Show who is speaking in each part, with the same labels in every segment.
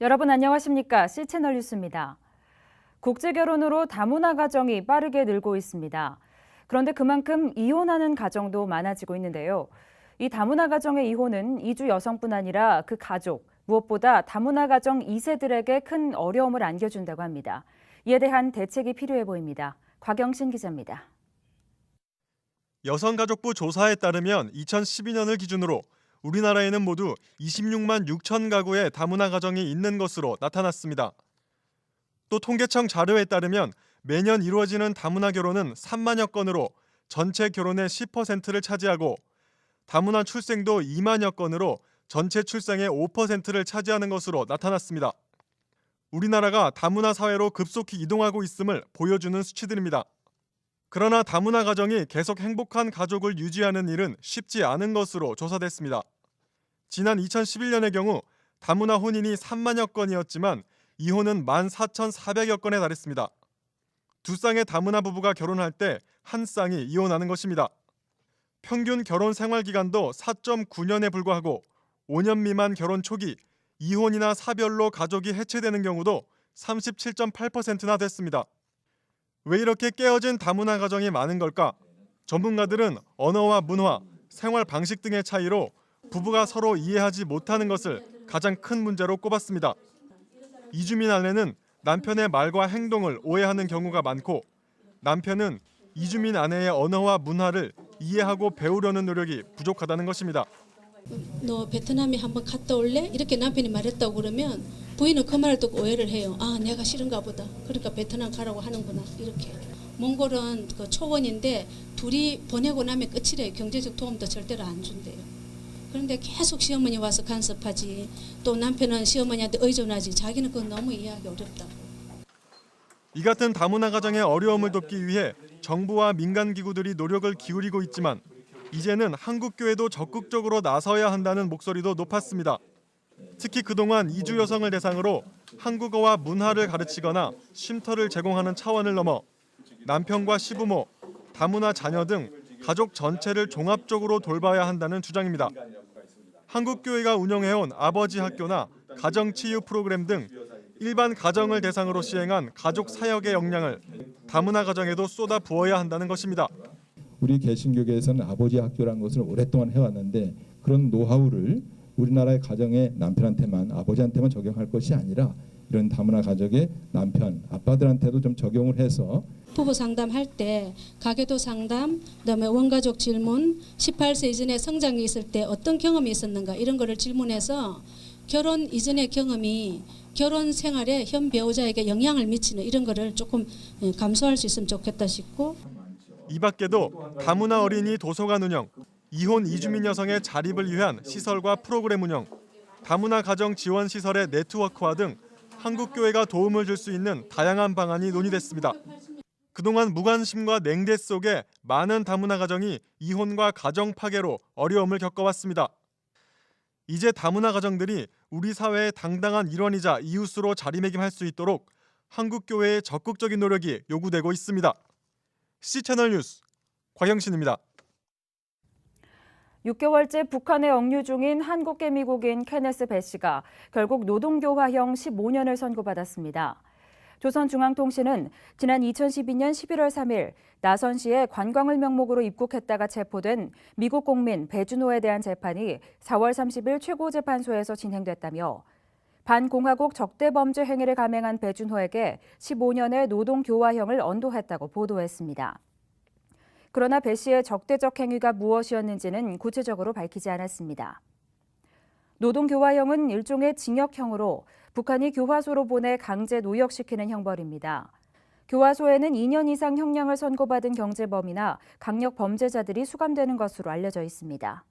Speaker 1: 여러분 안녕하십니까? C채널 뉴스입니다. 국제결혼으로 다문화 가정이 빠르게 늘고 있습니다. 그런데 그만큼 이혼하는 가정도 많아지고 있는데요. 이 다문화 가정의 이혼은 이주 여성뿐 아니라 그 가족, 무엇보다 다문화 가정 2세들에게 큰 어려움을 안겨준다고 합니다. 이에 대한 대책이 필요해 보입니다. 곽영신 기자입니다.
Speaker 2: 여성가족부 조사에 따르면 2012년을 기준으로 우리나라에는 모두 26만 6천 가구의 다문화 가정이 있는 것으로 나타났습니다. 또 통계청 자료에 따르면 매년 이루어지는 다문화 결혼은 3만여 건으로 전체 결혼의 10%를 차지하고 다문화 출생도 2만여 건으로 전체 출생의 5%를 차지하는 것으로 나타났습니다. 우리나라가 다문화 사회로 급속히 이동하고 있음을 보여주는 수치들입니다. 그러나 다문화 가정이 계속 행복한 가족을 유지하는 일은 쉽지 않은 것으로 조사됐습니다. 지난 2011년의 경우 다문화 혼인이 3만여 건이었지만 이혼은 14,400여 건에 달했습니다. 두 쌍의 다문화 부부가 결혼할 때 한 쌍이 이혼하는 것입니다. 평균 결혼 생활 기간도 4.9년에 불과하고 5년 미만 결혼 초기 이혼이나 사별로 가족이 해체되는 경우도 37.8%나 됐습니다. 왜 이렇게 깨어진 다문화 가정이 많은 걸까? 전문가들은 언어와 문화, 생활 방식 등의 차이로 부부가 서로 이해하지 못하는 것을 가장 큰 문제로 꼽았습니다. 이주민 아내는 남편의 말과 행동을 오해하는 경우가 많고 남편은 이주민 아내의 언어와 문화를 이해하고 배우려는 노력이 부족하다는 것입니다.
Speaker 3: 너 베트남에 한번 갔다 올래? 이렇게 남편이 말했다고 그러면 부인은 그 말을 듣고 오해를 해요. 아, 내가 싫은가 보다. 그러니까 베트남 가라고 하는구나. 이렇게. 몽골은 그 초원인데 둘이 보내고 나면 끝이래요. 경제적 도움도 절대로 안 준대요. 그런데 계속 시어머니 와서 간섭하지. 또 남편은 시어머니한테 의존하지. 자기는 그건 너무 이해하기 어렵다고.
Speaker 2: 이 같은 다문화 가정의 어려움을 돕기 위해 정부와 민간 기구들이 노력을 기울이고 있지만 이제는 한국 교회도 적극적으로 나서야 한다는 목소리도 높았습니다. 특히 그동안 이주 여성을 대상으로 한국어와 문화를 가르치거나 쉼터를 제공하는 차원을 넘어 남편과 시부모, 다문화 자녀 등 가족 전체를 종합적으로 돌봐야 한다는 주장입니다. 한국교회가 운영해온 아버지 학교나 가정치유 프로그램 등 일반 가정을 대상으로 시행한 가족 사역의 역량을 다문화 가정에도 쏟아 부어야 한다는 것입니다.
Speaker 4: 우리 개신교계에서는 아버지 학교라는 것을 오랫동안 해왔는데 그런 노하우를 우리나라의 가정의 남편한테만 아버지한테만 적용할 것이 아니라 이런 다문화 가족의 남편, 아빠들한테도 좀 적용을 해서
Speaker 3: 부부 상담할 때 가계도 상담, 그다음에 원가족 질문, 18세 이전에 성장이 있을 때 어떤 경험이 있었는가 이런 거를 질문해서 결혼 이전의 경험이 결혼 생활에 현 배우자에게 영향을 미치는 이런 거를 조금 감소할 수 있으면 좋겠다 싶고
Speaker 2: 이 밖에도 다문화 어린이 도서관 운영, 이혼 이주민 여성의 자립을 위한 시설과 프로그램 운영, 다문화 가정 지원 시설의 네트워크화 등 한국교회가 도움을 줄 수 있는 다양한 방안이 논의됐습니다. 그동안 무관심과 냉대 속에 많은 다문화 가정이 이혼과 가정 파괴로 어려움을 겪어왔습니다. 이제 다문화 가정들이 우리 사회의 당당한 일원이자 이웃으로 자리매김할 수 있도록 한국교회의 적극적인 노력이 요구되고 있습니다. C채널 뉴스 곽영신입니다.
Speaker 1: 6개월째 북한에 억류 중인 한국계 미국인 케네스 배 씨가 결국 노동교화형 15년을 선고받았습니다. 조선중앙통신은 지난 2012년 11월 3일 나선시에 관광을 명목으로 입국했다가 체포된 미국 공민 배준호에 대한 재판이 4월 30일 최고재판소에서 진행됐다며 반공화국 적대범죄 행위를 감행한 배준호에게 15년의 노동교화형을 언도했다고 보도했습니다. 그러나 배 씨의 적대적 행위가 무엇이었는지는 구체적으로 밝히지 않았습니다. 노동교화형은 일종의 징역형으로 북한이 교화소로 보내 강제 노역시키는 형벌입니다. 교화소에는 2년 이상 형량을 선고받은 경제범이나 강력 범죄자들이 수감되는 것으로 알려져 있습니다.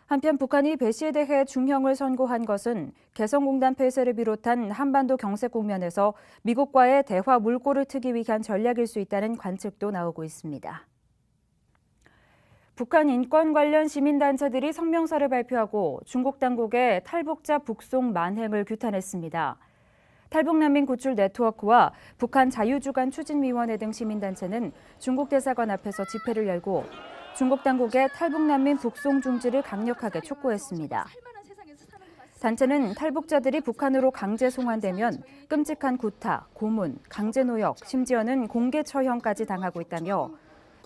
Speaker 1: 한편 북한이 배 씨에 대해 중형을 선고한 것은 개성공단 폐쇄를 비롯한 한반도 경색 국면에서 미국과의 대화 물꼬를 트기 위한 전략일 수 있다는 관측도 나오고 있습니다. 북한 인권 관련 시민단체들이 성명서를 발표하고 중국 당국의 탈북자 북송 만행을 규탄했습니다. 탈북난민 구출 네트워크와 북한 자유주간 추진위원회 등 시민단체는 중국 대사관 앞에서 집회를 열고 중국 당국의 탈북난민 북송 중지를 강력하게 촉구했습니다. 단체는 탈북자들이 북한으로 강제 송환되면 끔찍한 구타, 고문, 강제노역, 심지어는 공개 처형까지 당하고 있다며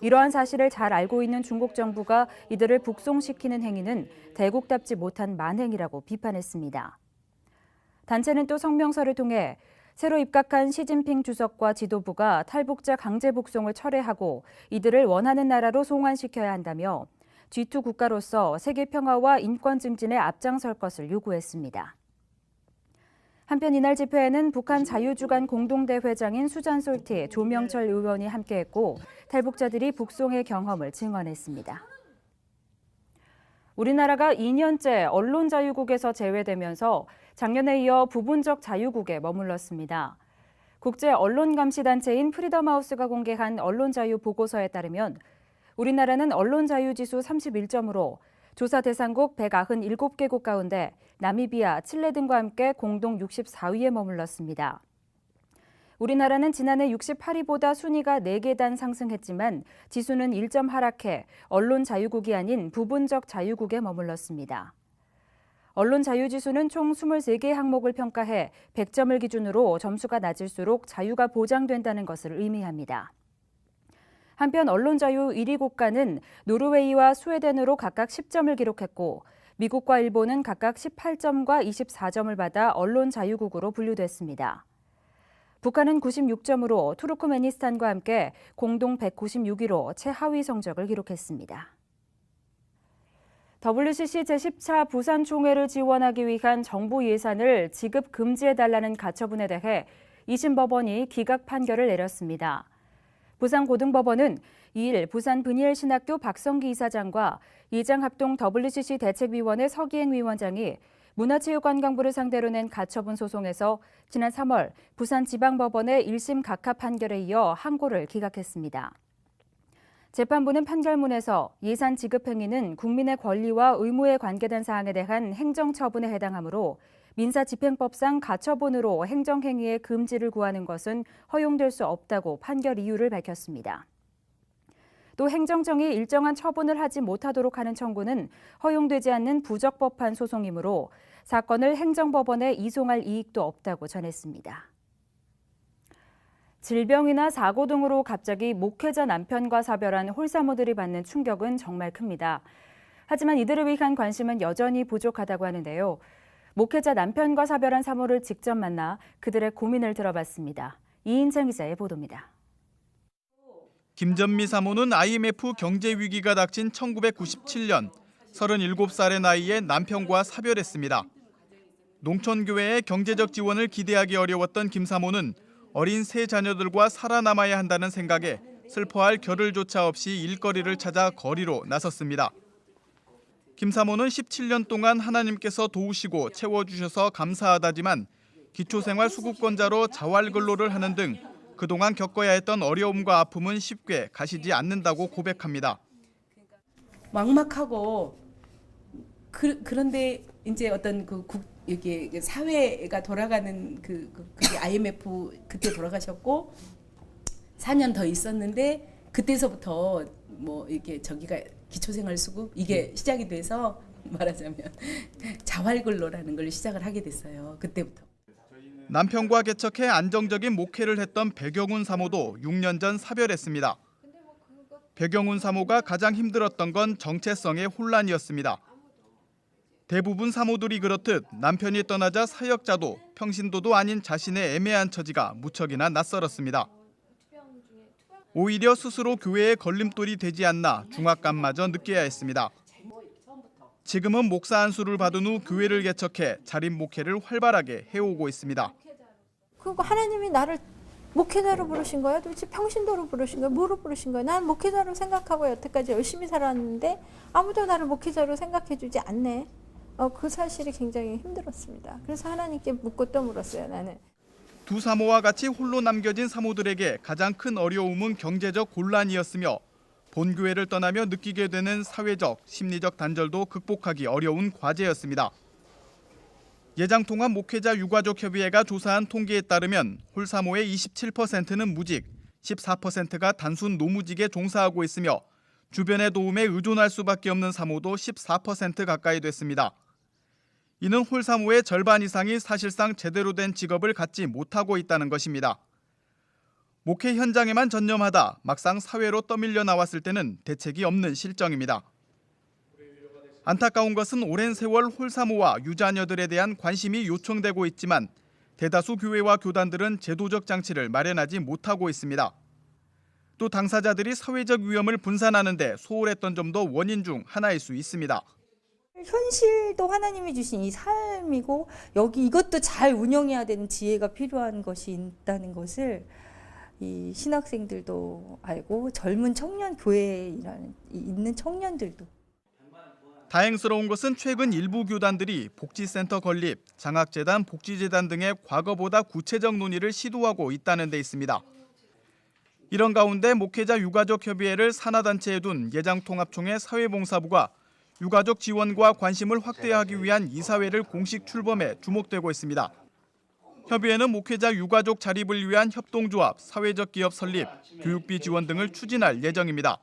Speaker 1: 이러한 사실을 잘 알고 있는 중국 정부가 이들을 북송시키는 행위는 대국답지 못한 만행이라고 비판했습니다. 단체는 또 성명서를 통해 새로 입각한 시진핑 주석과 지도부가 탈북자 강제 북송을 철회하고 이들을 원하는 나라로 송환시켜야 한다며 G2 국가로서 세계 평화와 인권 증진에 앞장설 것을 요구했습니다. 한편 이날 집회에는 북한 자유주간 공동대회장인 수잔솔티, 조명철 의원이 함께했고 탈북자들이 북송의 경험을 증언했습니다. 우리나라가 2년째 언론자유국에서 제외되면서 작년에 이어 부분적 자유국에 머물렀습니다. 국제 언론감시단체인 프리덤하우스가 공개한 언론자유 보고서에 따르면 우리나라는 언론자유지수 31점으로 조사 대상국 197개국 가운데 나미비아, 칠레 등과 함께 공동 64위에 머물렀습니다. 우리나라는 지난해 68위보다 순위가 4계단 상승했지만 지수는 1점 하락해 언론 자유국이 아닌 부분적 자유국에 머물렀습니다. 언론 자유지수는 총 23개 항목을 평가해 100점을 기준으로 점수가 낮을수록 자유가 보장된다는 것을 의미합니다. 한편 언론 자유 1위 국가는 노르웨이와 스웨덴으로 각각 10점을 기록했고 미국과 일본은 각각 18점과 24점을 받아 언론 자유국으로 분류됐습니다. 북한은 96점으로 투르크메니스탄과 함께 공동 196위로 최하위 성적을 기록했습니다. WCC 제10차 부산총회를 지원하기 위한 정부 예산을 지급 금지해달라는 가처분에 대해 2심 법원이 기각 판결을 내렸습니다. 부산고등법원은 2일 부산 브니엘신학교 박성기 이사장과 이장합동 WCC 대책위원회 서기행 위원장이 문화체육관광부를 상대로 낸 가처분 소송에서 지난 3월 부산지방법원의 1심 각하 판결에 이어 항고를 기각했습니다. 재판부는 판결문에서 예산 지급 행위는 국민의 권리와 의무에 관계된 사항에 대한 행정처분에 해당하므로 민사집행법상 가처분으로 행정행위의 금지를 구하는 것은 허용될 수 없다고 판결 이유를 밝혔습니다. 또 행정정이 일정한 처분을 하지 못하도록 하는 청구는 허용되지 않는 부적법한 소송이므로 사건을 행정법원에 이송할 이익도 없다고 전했습니다. 질병이나 사고 등으로 갑자기 목회자 남편과 사별한 홀사모들이 받는 충격은 정말 큽니다. 하지만 이들을 위한 관심은 여전히 부족하다고 하는데요. 목회자 남편과 사별한 사모를 직접 만나 그들의 고민을 들어봤습니다. 이인창 기자의 보도입니다.
Speaker 5: 김전미 사모는 IMF 경제 위기가 닥친 1997년 37살의 나이에 남편과 사별했습니다. 농촌교회의 경제적 지원을 기대하기 어려웠던 김 사모는 어린 세 자녀들과 살아남아야 한다는 생각에 슬퍼할 겨를조차 없이 일거리를 찾아 거리로 나섰습니다. 김 사모는 17년 동안 하나님께서 도우시고 채워주셔서 감사하다지만 기초생활 수급권자로 자활근로를 하는 등 그동안 겪어야 했던 어려움과 아픔은 쉽게 가시지 않는다고 고백합니다.
Speaker 6: 막막하고 그런데 이제 어떤 여기 사회가 돌아가는 그게 IMF 그때 돌아가셨고 4년 더 있었는데 그때서부터 뭐 이렇게 저기가 기초생활수급 이게 시작이 돼서 말하자면 자활근로라는 걸 시작을 하게 됐어요. 그때부터.
Speaker 5: 남편과 개척해 안정적인 목회를 했던 백영훈 사모도 6년 전 사별했습니다. 백영훈 사모가 가장 힘들었던 건 정체성의 혼란이었습니다. 대부분 사모들이 그렇듯 남편이 떠나자 사역자도 평신도도 아닌 자신의 애매한 처지가 무척이나 낯설었습니다. 오히려 스스로 교회의 걸림돌이 되지 않나 중압감마저 느껴야 했습니다. 지금은 목사 안수를 받은 후 교회를 개척해 자립 목회를 활발하게 해오고 있습니다.
Speaker 7: 그리고 하나님이 나를 목회자로 부르신 거야? 도대체 평신도로 부르신 거야? 뭐로 부르신 거야? 난 목회자로 생각하고 여태까지 열심히 살았는데 아무도 나를 목회자로 생각해주지 않네. 그 사실이 굉장히 힘들었습니다. 그래서 하나님께 묻고 또 물었어요, 나는.
Speaker 5: 두 사모와 같이 홀로 남겨진 사모들에게 가장 큰 어려움은 경제적 곤란이었으며 본교회를 떠나며 느끼게 되는 사회적, 심리적 단절도 극복하기 어려운 과제였습니다. 예장통합 목회자 유가족협의회가 조사한 통계에 따르면 홀사모의 27%는 무직, 14%가 단순 노무직에 종사하고 있으며 주변의 도움에 의존할 수밖에 없는 사모도 14% 가까이 됐습니다. 이는 홀사모의 절반 이상이 사실상 제대로 된 직업을 갖지 못하고 있다는 것입니다. 목회 현장에만 전념하다 막상 사회로 떠밀려 나왔을 때는 대책이 없는 실정입니다. 안타까운 것은 오랜 세월 홀사모와 유자녀들에 대한 관심이 요청되고 있지만 대다수 교회와 교단들은 제도적 장치를 마련하지 못하고 있습니다. 또 당사자들이 사회적 위험을 분산하는 데 소홀했던 점도 원인 중 하나일 수 있습니다.
Speaker 8: 현실도 하나님이 주신 이 삶이고 여기 이것도 잘 운영해야 되는 지혜가 필요한 것이 있다는 것을 이 신학생들도 알고 젊은 청년 교회에 있는 청년들도.
Speaker 5: 다행스러운 것은 최근 일부 교단들이 복지센터 건립, 장학재단, 복지재단 등의 과거보다 구체적 논의를 시도하고 있다는 데 있습니다. 이런 가운데 목회자 유가족 협의회를 산하단체에 둔 예장통합총회 사회봉사부가 유가족 지원과 관심을 확대하기 위한 이사회를 공식 출범해 주목되고 있습니다. 협의회는 목회자 유가족 자립을 위한 협동조합, 사회적 기업 설립, 교육비 지원 등을 추진할 예정입니다.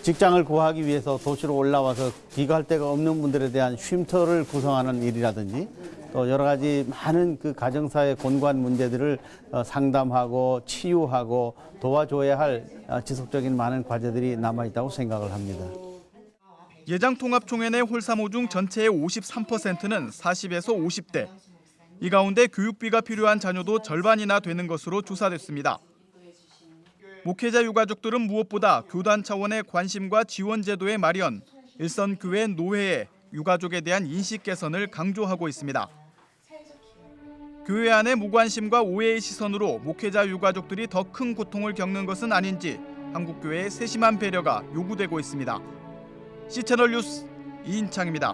Speaker 9: 직장을 구하기 위해서 도시로 올라와서 귀가할 데가 없는 분들에 대한 쉼터를 구성하는 일이라든지 또 여러 가지 많은 그 가정사의 곤고한 문제들을 상담하고 치유하고 도와줘야 할 지속적인 많은 과제들이 남아있다고 생각을 합니다.
Speaker 5: 예장통합총회 내 홀사모 중 전체의 53%는 40에서 50대. 이 가운데 교육비가 필요한 자녀도 절반이나 되는 것으로 조사됐습니다. 목회자 유가족들은 무엇보다 교단 차원의 관심과 지원 제도의 마련, 일선교회 노회의 유가족에 대한 인식 개선을 강조하고 있습니다. 교회 안의 무관심과 오해의 시선으로 목회자 유가족들이 더 큰 고통을 겪는 것은 아닌지 한국교회의 세심한 배려가 요구되고 있습니다. C채널 뉴스 이인창입니다.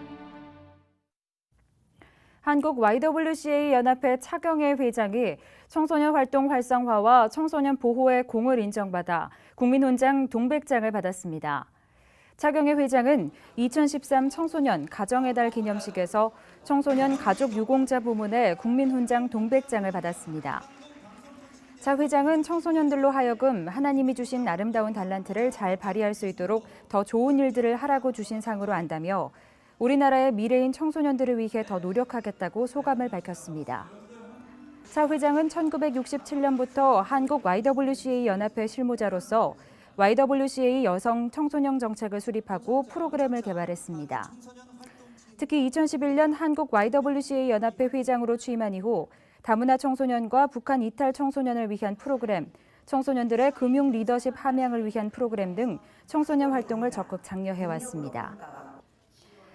Speaker 1: 한국 YWCA 연합회 차경혜 회장이 청소년 활동 활성화와 청소년 보호의 공을 인정받아 국민훈장 동백장을 받았습니다. 차경혜 회장은 2013 청소년 가정의 달 기념식에서 청소년 가족 유공자 부문에 국민훈장 동백장을 받았습니다. 차 회장은 청소년들로 하여금 하나님이 주신 아름다운 달란트를 잘 발휘할 수 있도록 더 좋은 일들을 하라고 주신 상으로 안다며 우리나라의 미래인 청소년들을 위해 더 노력하겠다고 소감을 밝혔습니다. 차 회장은 1967년부터 한국 YWCA 연합회 실무자로서 YWCA 여성 청소년 정책을 수립하고 프로그램을 개발했습니다. 특히 2011년 한국 YWCA 연합회 회장으로 취임한 이후 다문화 청소년과 북한 이탈 청소년을 위한 프로그램, 청소년들의 금융 리더십 함양을 위한 프로그램 등 청소년 활동을 적극 장려해왔습니다.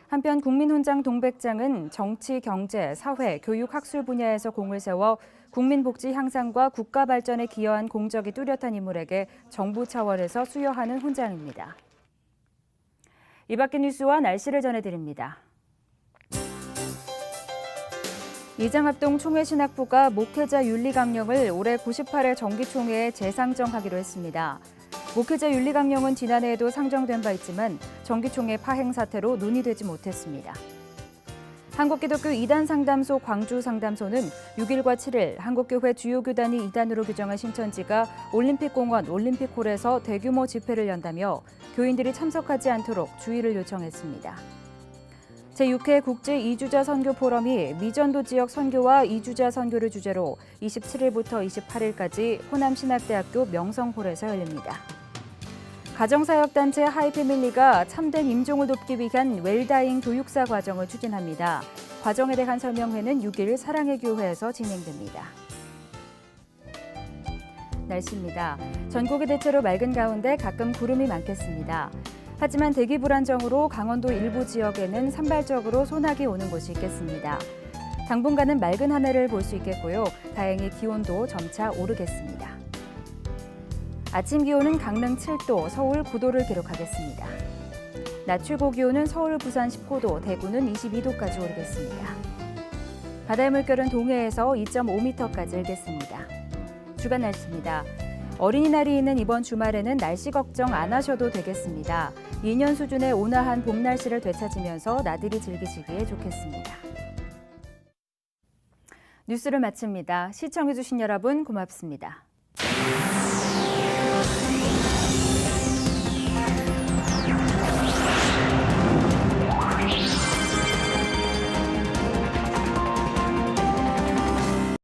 Speaker 1: 한편 국민훈장 동백장은 정치, 경제, 사회, 교육, 학술 분야에서 공을 세워 국민 복지 향상과 국가 발전에 기여한 공적이 뚜렷한 인물에게 정부 차원에서 수여하는 훈장입니다. 이 밖의 뉴스와 날씨를 전해드립니다. 이장합동 총회신학부가 목회자 윤리 강령을 올해 98회 정기총회에 재상정하기로 했습니다. 목회자 윤리 강령은 지난해에도 상정된 바 있지만 정기총회 파행 사태로 논의되지 못했습니다. 한국기독교 2단 상담소 광주 상담소는 6일과 7일 한국교회 주요 교단이 2단으로 규정한 신천지가 올림픽공원 올림픽홀에서 대규모 집회를 연다며 교인들이 참석하지 않도록 주의를 요청했습니다. 제6회 국제 이주자 선교 포럼이 미전도 지역 선교와 이주자 선교를 주제로 27일부터 28일까지 호남신학대학교 명성홀에서 열립니다. 가정사역단체 하이패밀리가 참된 임종을 돕기 위한 웰다잉 교육사 과정을 추진합니다. 과정에 대한 설명회는 6일 사랑의 교회에서 진행됩니다. 날씨입니다. 전국이 대체로 맑은 가운데 가끔 구름이 많겠습니다. 하지만 대기 불안정으로 강원도 일부 지역에는 산발적으로 소나기 오는 곳이 있겠습니다. 당분간은 맑은 하늘을 볼 수 있겠고요. 다행히 기온도 점차 오르겠습니다. 아침 기온은 강릉 7도, 서울 9도를 기록하겠습니다. 낮 최고 기온은 서울, 부산 19도, 대구는 22도까지 오르겠습니다. 바다의 물결은 동해에서 2.5m까지 일겠습니다. 주간 날씨입니다. 어린이날이 있는 이번 주말에는 날씨 걱정 안 하셔도 되겠습니다. 2년 수준의 온화한 봄 날씨를 되찾으면서 나들이 즐기시기에 좋겠습니다. 뉴스를 마칩니다. 시청해주신 여러분 고맙습니다.